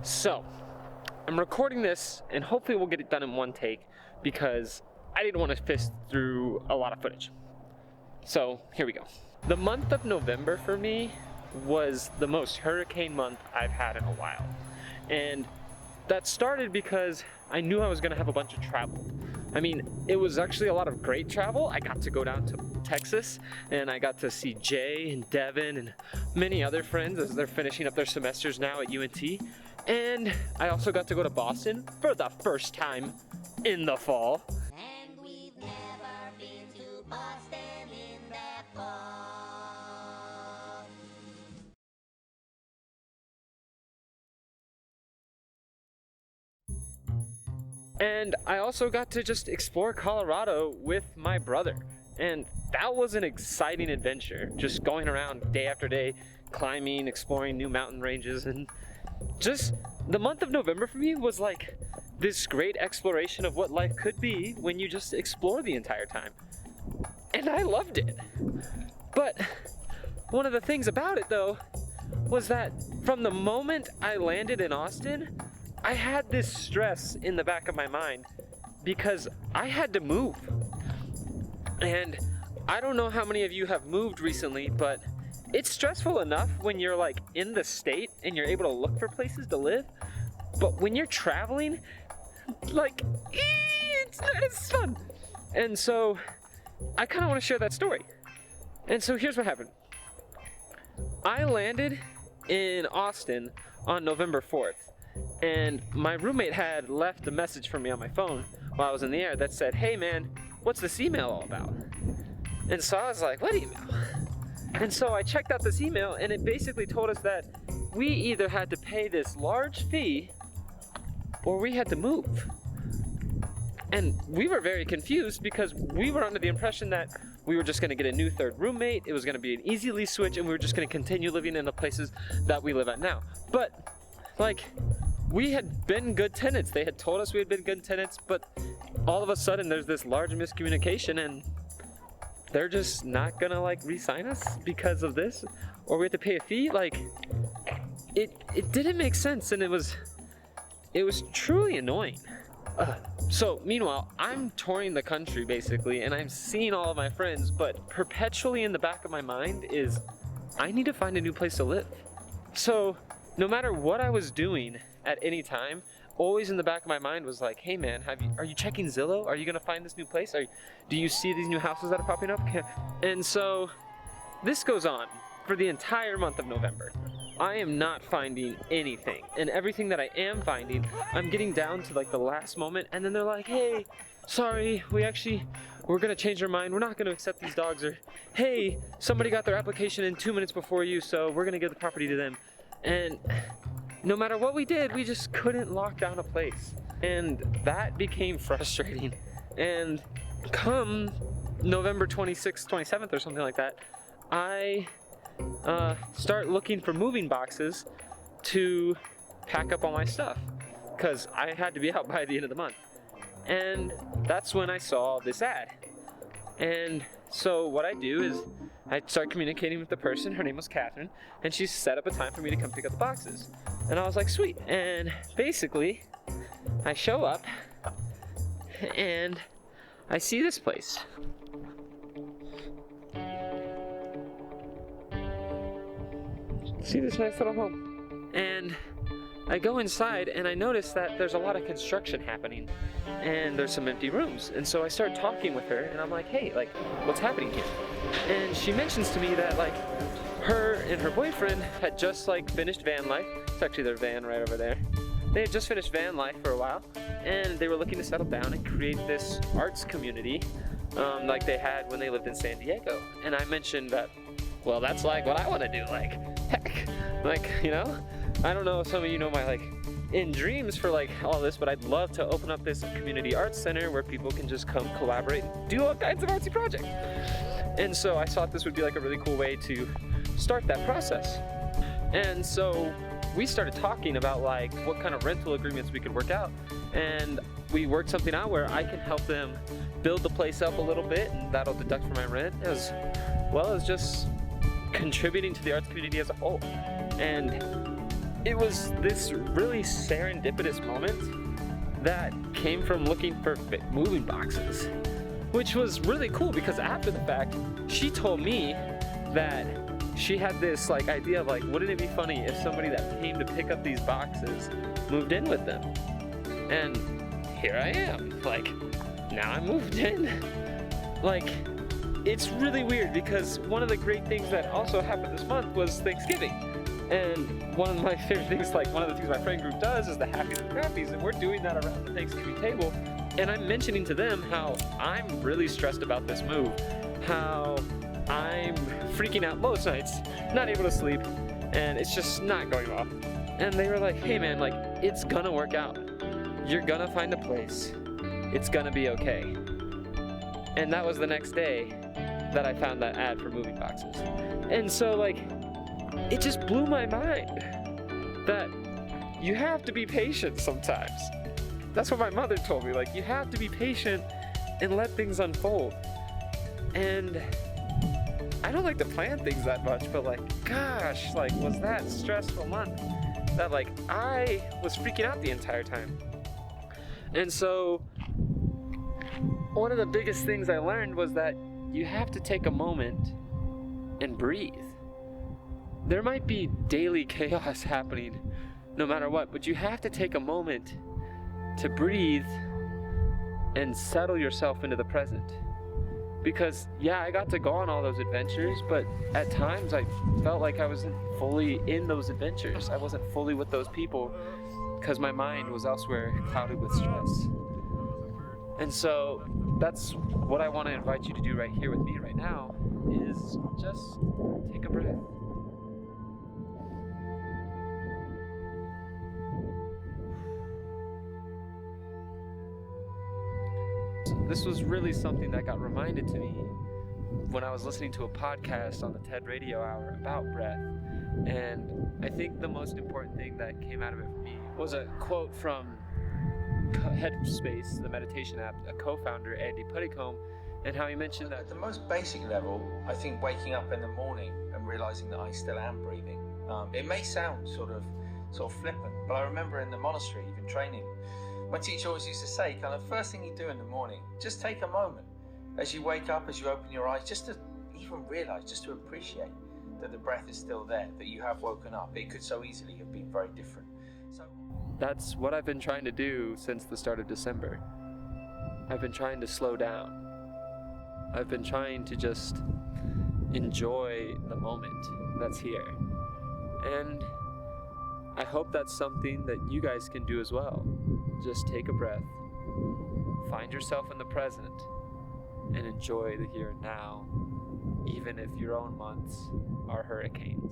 So, I'm recording this and hopefully we'll get it done in one take because I didn't want to fish through a lot of footage. So, here we go. The month of November for me was the most hurricane month I've had in a while. And that started because I knew I was gonna have a bunch of travel. I mean, it was actually a lot of great travel. I got to go down to Texas and I got to see Jay and Devin and many other friends as they're finishing up their semesters now at UNT. And I also got to go to Boston for the first time in the fall. And we've never been to Boston in the fall. And I also got to just explore Colorado with my brother. And that was an exciting adventure, just going around day after day, climbing, exploring new mountain ranges, and just the month of November for me was like this great exploration of what life could be when you just explore the entire time. And I loved it. But one of the things about it though was that from the moment I landed in Austin, I had this stress in the back of my mind because I had to move. And I don't know how many of you have moved recently, but it's stressful enough when you're like in the state and you're able to look for places to live. But when you're traveling, like, it's not as fun. And so I kind of want to share that story. And so here's what happened. I landed in Austin on November 4th. And my roommate had left a message for me on my phone while I was in the air that said, "Hey man, what's this email all about?" And so I was like, "What email?" And so I checked out this email and it basically told us that we either had to pay this large fee or we had to move. And we were very confused because we were under the impression that we were just gonna get a new third roommate, it was gonna be an easy lease switch, and we were just gonna continue living in the places that we live at now. But like, we had been good tenants. They had told us we had been good tenants, but all of a sudden there's this large miscommunication and they're just not gonna like re-sign us because of this, or we have to pay a fee. Like, it didn't make sense, and it was truly annoying. So meanwhile, I'm touring the country basically, and I'm seeing all of my friends, but perpetually in the back of my mind is, I need to find a new place to live. So no matter what I was doing at any time, always in the back of my mind was like, "Hey man, are you checking Zillow? Are you gonna find this new place? Do you see these new houses that are popping up?" And so this goes on for the entire month of November. I am not finding anything, and everything that I am finding, I'm getting down to like the last moment, and then they're like, "Hey, sorry, we're gonna change our mind. We're not gonna accept these dogs," or, "Hey, somebody got their application in 2 minutes before you, so we're gonna give the property to them." And no matter what we did, we just couldn't lock down a place. And that became frustrating. And come November 26th, 27th or something like that, I start looking for moving boxes to pack up all my stuff because I had to be out by the end of the month. And that's when I saw this ad. And so what I do is I start communicating with the person. Her name was Catherine, and she set up a time for me to come pick up the boxes. And I was like, sweet. And basically, I show up and I see this place. See this nice little home. And I go inside and I notice that there's a lot of construction happening and there's some empty rooms. And so I start talking with her and I'm like, "Hey, like, what's happening here?" And she mentions to me that like her and her boyfriend had just like finished van life. It's actually their van right over there. They had just finished van life for a while and they were looking to settle down and create this arts community like they had when they lived in San Diego. And I mentioned that, well, that's like what I want to do. Like, heck, like, you know, I don't know if some of you know my like in dreams for like all this, but I'd love to open up this community arts center where people can just come collaborate and do all kinds of artsy projects. And so I thought this would be like a really cool way to start that process. And so we started talking about like what kind of rental agreements we could work out, and we worked something out where I can help them build the place up a little bit, and that'll deduct from my rent, as well as just contributing to the arts community as a whole. And it was this really serendipitous moment that came from looking for moving boxes, which was really cool because after the fact, she told me that she had this like idea of like, wouldn't it be funny if somebody that came to pick up these boxes moved in with them? And here I am, like, now I'm moved in. Like, it's really weird because one of the great things that also happened this month was Thanksgiving. And one of my favorite things, like one of the things my friend group does is the Happies and Crappies, and we're doing that around the Thanksgiving table. And I'm mentioning to them how I'm really stressed about this move, how I'm freaking out most nights, not able to sleep, and it's just not going well. And they were like, hey man, like, it's gonna work out. You're gonna find a place. It's gonna be okay. And that was the next day that I found that ad for moving boxes. And so like, it just blew my mind that you have to be patient sometimes. That's what my mother told me, like, you have to be patient and let things unfold. And I don't like to plan things that much, but like, gosh, like, was that stressful month that like I was freaking out the entire time. And so one of the biggest things I learned was that you have to take a moment and breathe. There might be daily chaos happening no matter what, but you have to take a moment to breathe and settle yourself into the present. Because yeah, I got to go on all those adventures, but at times I felt like I wasn't fully in those adventures. I wasn't fully with those people because my mind was elsewhere, clouded with stress. And so that's what I want to invite you to do right here with me right now, is just take a breath. This was really something that got reminded to me when I was listening to a podcast on the TED Radio Hour about breath. And I think the most important thing that came out of it for me was a quote from Headspace, the meditation app, a co-founder, Andy Puttycombe, and how he mentioned that at the most basic level, I think waking up in the morning and realizing that I still am breathing. It may sound sort of flippant, but I remember in the monastery, even training, my teacher always used to say, kind of, first thing you do in the morning, just take a moment as you wake up, as you open your eyes, just to even realize, just to appreciate that the breath is still there, that you have woken up. It could so easily have been very different. So that's what I've been trying to do since the start of December. I've been trying to slow down. I've been trying to just enjoy the moment that's here. And I hope that's something that you guys can do as well. Just take a breath, find yourself in the present, and enjoy the here and now, even if your own months are hurricanes.